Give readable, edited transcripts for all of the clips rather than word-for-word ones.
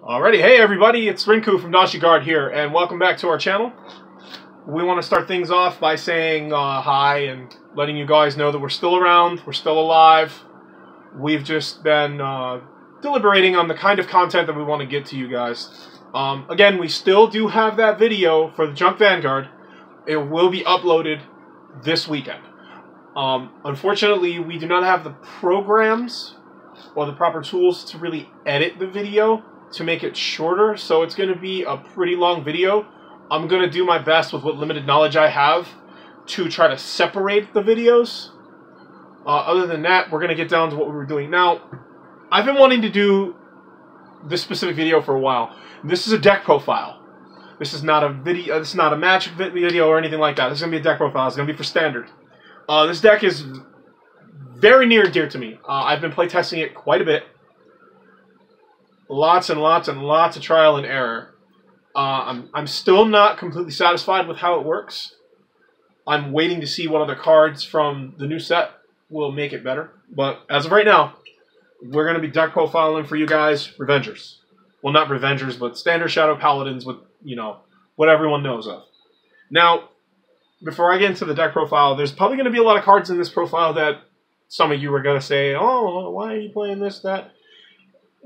Alrighty, hey everybody, it's Rinku from Vanguard here, and welcome back to our channel. We want to start things off by saying hi and letting you guys know that we're still around, we're still alive. We've just been deliberating on the kind of content that we want to get to you guys. Again, we still do have that video for the Junk Vanguard. It will be uploaded this weekend. Unfortunately, we do not have the programs or the proper tools to really edit the video to make it shorter, so it's going to be a pretty long video. I'm going to do my best with what limited knowledge I have to try to separate the videos. Other than that, we're going to get down to what we were doing. Now, I've been wanting to do this specific video for a while. This is a deck profile. This is not a video. This is not a match video or anything like that. This is going to be a deck profile. It's going to be for standard. This deck is very near and dear to me. I've been playtesting it quite a bit. Lots and lots and lots of trial and error. I'm still not completely satisfied with how it works. I'm waiting to see what other cards from the new set will make it better. But as of right now, we're going to be deck profiling for you guys Revengers. Well, not Revengers, but standard Shadow Paladins with, you know, what everyone knows of. Now, before I get into the deck profile, there's probably going to be a lot of cards in this profile that some of you are going to say, oh, why are you playing this, that?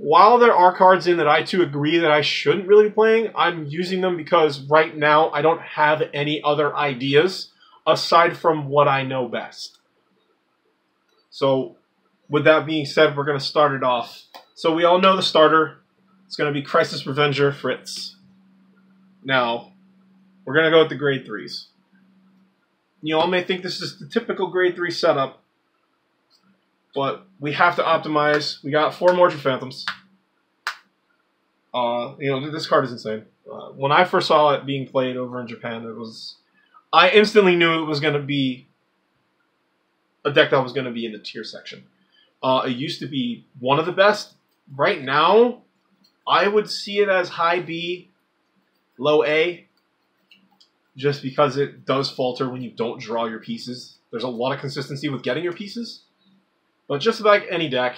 While there are cards in that I too agree that I shouldn't really be playing, I'm using them because right now I don't have any other ideas aside from what I know best. So, with that being said, we're going to start it off. So we all know the starter. It's going to be Crisis Revenger Fritz. Now, we're going to go with the grade 3s. You all may think this is the typical grade 3 setup, but we have to optimize. We got 4 Mordred Phantoms. You know, this card is insane. When I first saw it being played over in Japan, I instantly knew it was going to be a deck that was going to be in the tier section. It used to be one of the best. Right now, I would see it as high B, low A, just because it does falter when you don't draw your pieces. There's a lot of consistency with getting your pieces. But just like any deck,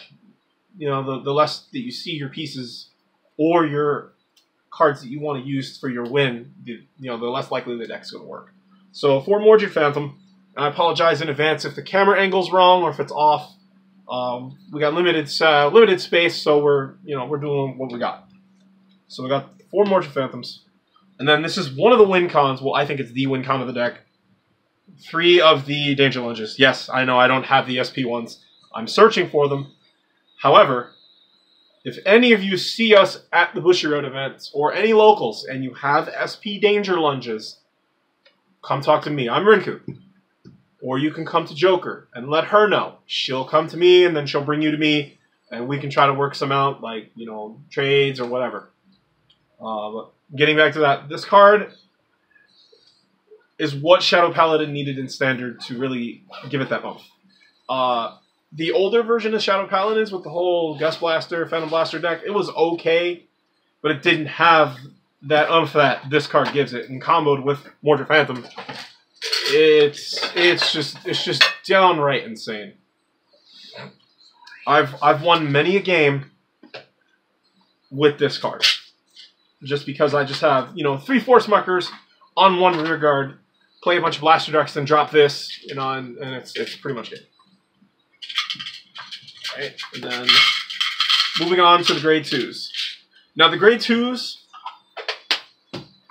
you know, the less that you see your pieces or your cards that you want to use for your win, the less likely the deck's going to work. So for Mordred Phantom, and I apologize in advance if the camera angle's wrong or if it's off. We got limited space, so we're doing what we got. So we got 4 Mordred Phantoms, and then this is one of the win cons. Well, I think it's the win con of the deck. 3 of the Danger Lunges. Yes, I know I don't have the SP ones. I'm searching for them. However, if any of you see us at the Bushiroad events or any locals and you have SP Danger Lunges, come talk to me. I'm Rinku. Or you can come to Joker and let her know. She'll come to me and then she'll bring you to me and we can try to work some out, like, you know, trades or whatever. But getting back to that, this card is what Shadow Paladin needed in Standard to really give it that oomph. The older version of Shadow Paladins with the whole Gust Blaster, Phantom Blaster deck, it was okay, but it didn't have that oomph that this card gives it. And comboed with Mordred Phantom, it's just downright insane. I've won many a game with this card, just because I just have, you know, 3 Force Markers on 1 rear guard, play a bunch of Blaster decks, then drop this, you know, and it's pretty much it. Right, and then moving on to the grade 2s. Now the grade 2s,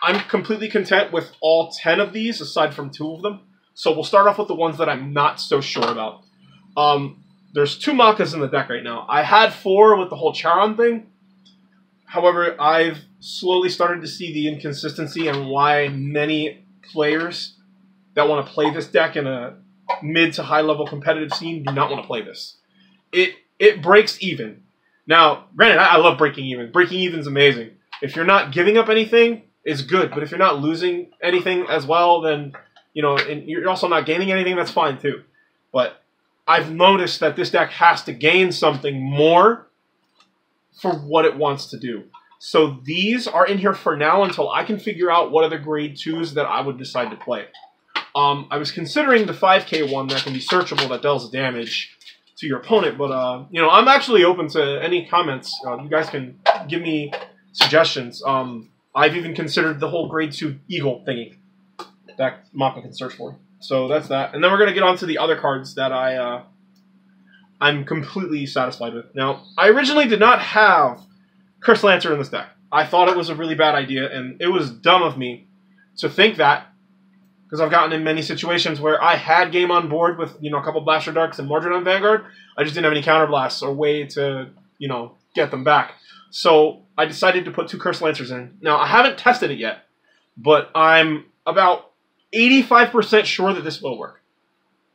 I'm completely content with all 10 of these, aside from 2 of them. So we'll start off with the ones that I'm not so sure about. There's 2 Makas in the deck right now. I had 4 with the whole Charon thing. However, I've slowly started to see the inconsistency and why many players that want to play this deck in a mid to high level competitive scene do not want to play this. It breaks even. Now, granted, I love breaking even. Breaking even is amazing. If you're not giving up anything, it's good. But if you're not losing anything as well, then, you know, and you're also not gaining anything, that's fine too. But I've noticed that this deck has to gain something more for what it wants to do. So these are in here for now until I can figure out what other grade 2s that I would decide to play. I was considering the 5k one that can be searchable that deals damage to your opponent, but you know, I'm actually open to any comments. You guys can give me suggestions. I've even considered the whole grade 2 eagle thingy that Maka can search for. So that's that. And then we're going to get on to the other cards that I'm completely satisfied with. Now, I originally did not have Curse Lancer in this deck. I thought it was a really bad idea, and it was dumb of me to think that, because I've gotten in many situations where I had game on board with, you know, a couple Blaster Darks and Mordred on Vanguard. I just didn't have any counterblasts or way to, you know, get them back. So I decided to put 2 Curse Lancers in. Now, I haven't tested it yet, but I'm about 85% sure that this will work.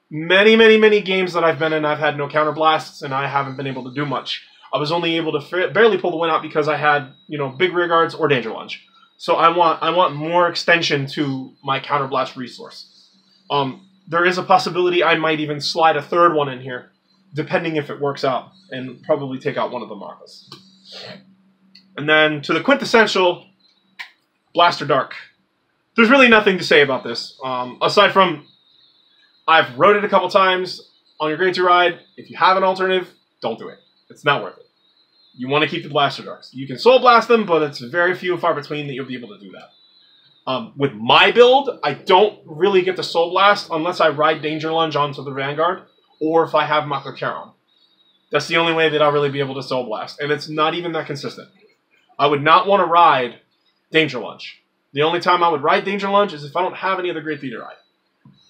Many games that I've been in, I've had no counterblasts, and I haven't been able to do much. I was only able to barely pull the win out because I had, you know, big rear guards or danger lunge. So I want more extension to my counterblast resource. There is a possibility I might even slide a 3rd one in here, depending if it works out, and probably take out one of the Makas. And then to the quintessential Blaster Dark. There's really nothing to say about this, aside from I've rode it a couple times on your grade 2 ride. If you have an alternative, don't do it. It's not worth it. You want to keep the Blaster Darks. You can Soul Blast them, but it's very few and far between that you'll be able to do that. With my build, I don't really get to Soul Blast unless I ride Danger Lunge onto the Vanguard, or if I have Mako Charon. That's the only way that I'll really be able to Soul Blast, and it's not even that consistent. I would not want to ride Danger Lunge. The only time I would ride Danger Lunge is if I don't have any other grade 3 to ride.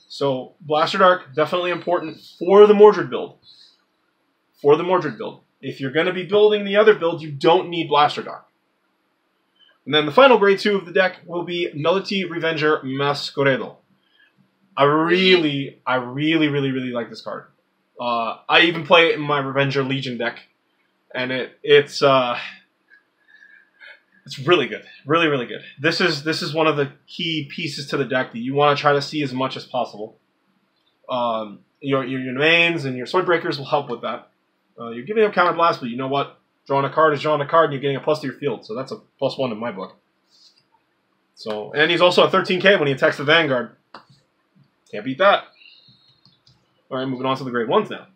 So, Blaster Dark, definitely important for the Mordred build. For the Mordred build. If you're going to be building the other build, you don't need Blaster Dark. And then the final grade 2 of the deck will be Nullity Revenger Masqueredo. I really like this card. I even play it in my Revenger Legion deck, and it's really good, really good. This is one of the key pieces to the deck that you want to try to see as much as possible. Your domains and your sword breakers will help with that. You're giving up counterblast, but you know what? Drawing a card is drawing a card, and you're getting a plus to your field, so that's a +1 in my book. So, and he's also a 13k when he attacks the Vanguard. Can't beat that. All right, moving on to the grade 1s now.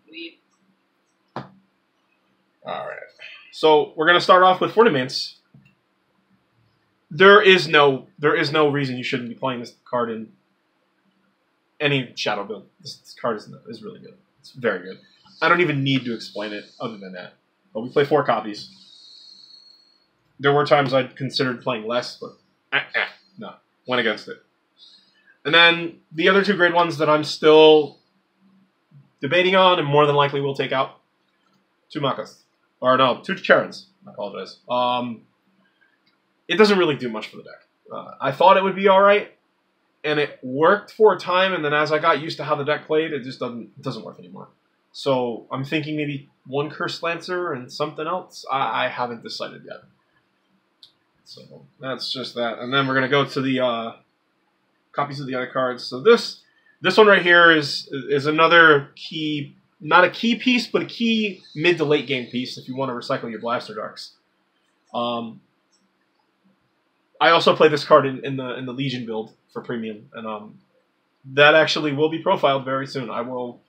All right. So we're gonna start off with 4 domains. There is no reason you shouldn't be playing this card in any shadow build. This card is really good. It's very good. I don't even need to explain it other than that. But we play 4 copies. There were times I'd considered playing less, but no, went against it. And then the other 2 grade 1s that I'm still debating on and more than likely will take out 2 Makas. Or no, 2 Charons. I apologize. It doesn't really do much for the deck. I thought it would be alright, and it worked for a time, and then as I got used to how the deck played, it just doesn't work anymore. So I'm thinking maybe 1 Curse Lancer and something else. I haven't decided yet. So that's just that. And then we're going to go to the copies of the other cards. So this one right here is another key, not a key piece, but a key mid to late game piece if you want to recycle your Blaster Darks. I also play this card in the Legion build for premium, and that actually will be profiled very soon. I will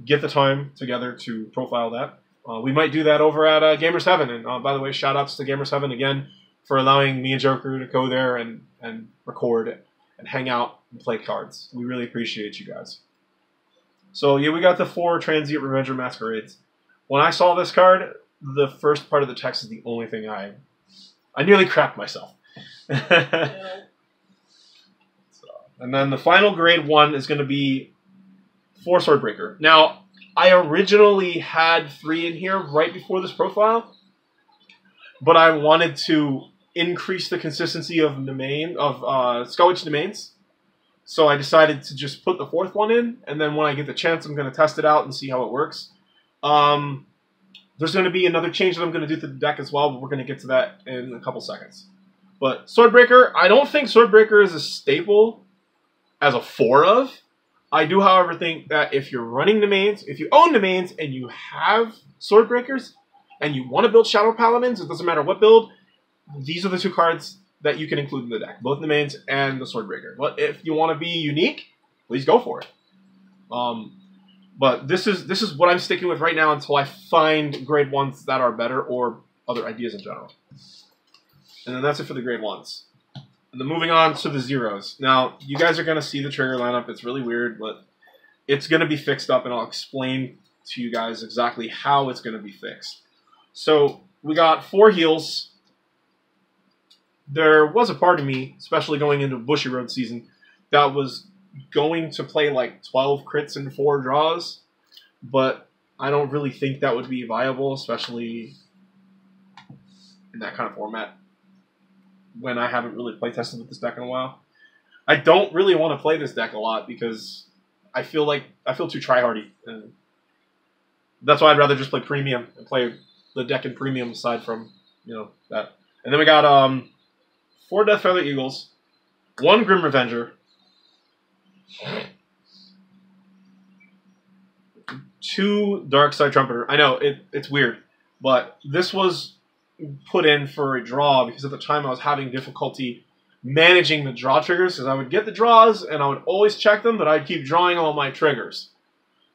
get the time together to profile that. We might do that over at Gamers Heaven, and by the way, shout outs to Gamers Heaven again for allowing me and Joker to go there and record and hang out and play cards. We really appreciate you guys. So yeah, we got the 4 Transient Revenger Masquerades. When I saw this card, the first part of the text is the only thing I nearly crapped myself. And then the final grade 1 is going to be 4 Swordbreaker. Now, I originally had 3 in here right before this profile, but I wanted to increase the consistency of Skullwitch domains, so I decided to just put the 4th one in, and then when I get the chance, I'm going to test it out and see how it works. There's going to be another change that I'm going to do to the deck as well, but we're going to get to that in a couple seconds. But Swordbreaker, I don't think Swordbreaker is a staple as a 4 of. I do, however, think that if you're running domains, if you own domains and you have Swordbreakers, and you want to build Shadow Paladins, it doesn't matter what build, these are the 2 cards that you can include in the deck, both domains and the Swordbreaker. But if you want to be unique, please go for it. But this is what I'm sticking with right now until I find grade 1s that are better or other ideas in general. And then that's it for the grade 1s. And then moving on to the 0s. Now, you guys are going to see the trigger lineup. It's really weird, but it's going to be fixed up, and I'll explain to you guys exactly how it's going to be fixed. So, we got 4 heals. There was a part of me, especially going into Bushy Road season, that was going to play like 12 crits and 4 draws, but I don't really think that would be viable, especially in that kind of format when I haven't really play tested with this deck in a while. I don't really want to play this deck a lot because I feel too tryhardy, and that's why I'd rather just play premium and play the deck in premium aside from that. And then we got 4 Death Feather Eagles, 1 Grim Revenger, 2 Dark Side Trumpeter. I know it's weird, but this was put in for a draw because at the time I was having difficulty managing the draw triggers because I would get the draws and I would always check them, but I'd keep drawing all my triggers.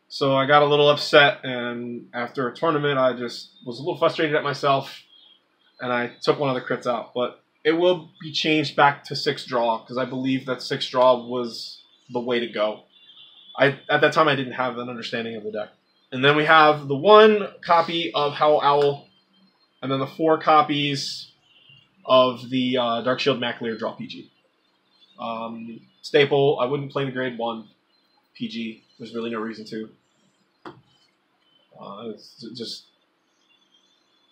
So I got a little upset, and after a tournament I just was a little frustrated at myself, and I took one of the crits out. But it will be changed back to 6 draw because I believe that 6 draw was the way to go. At that time I didn't have an understanding of the deck. And then we have the 1 copy of Howl Owl, and then the 4 copies of the Dark Shield Maclear Draw PG. Staple, I wouldn't play the grade 1 PG. There's really no reason to. It's just,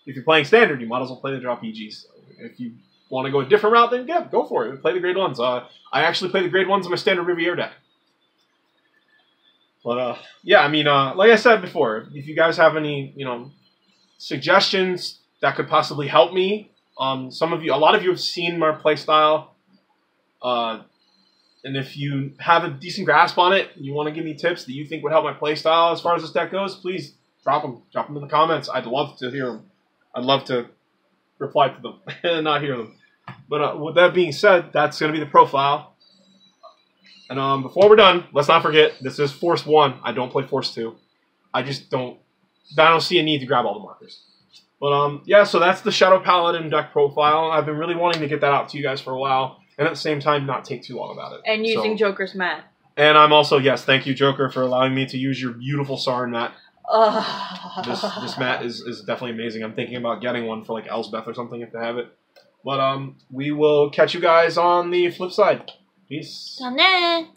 if you're playing Standard, you might as well play the Draw PGs. So if you want to go a different route, then yeah, go for it. Play the grade 1s. I actually play the grade 1s in my Standard Riviere deck. But yeah, I mean, like I said before, if you guys have any, suggestions that could possibly help me, a lot of you have seen my playstyle, and if you have a decent grasp on it, and you want to give me tips that you think would help my playstyle as far as this deck goes, please drop them in the comments. I'd love to hear them. I'd love to reply to them and not hear them. But with that being said, that's going to be the profile. And before we're done, let's not forget, this is Force 1. I don't play Force 2. I don't see a need to grab all the markers. But yeah, so that's the Shadow Paladin deck profile. I've been really wanting to get that out to you guys for a while, and at the same time not take too long about it. And using Joker's mat. And I'm also, yes, thank you, Joker, for allowing me to use your beautiful Sarin mat. This mat is definitely amazing. I'm thinking about getting one for like Elsbeth or something if they have it. But we will catch you guys on the flip side. Peace. Done.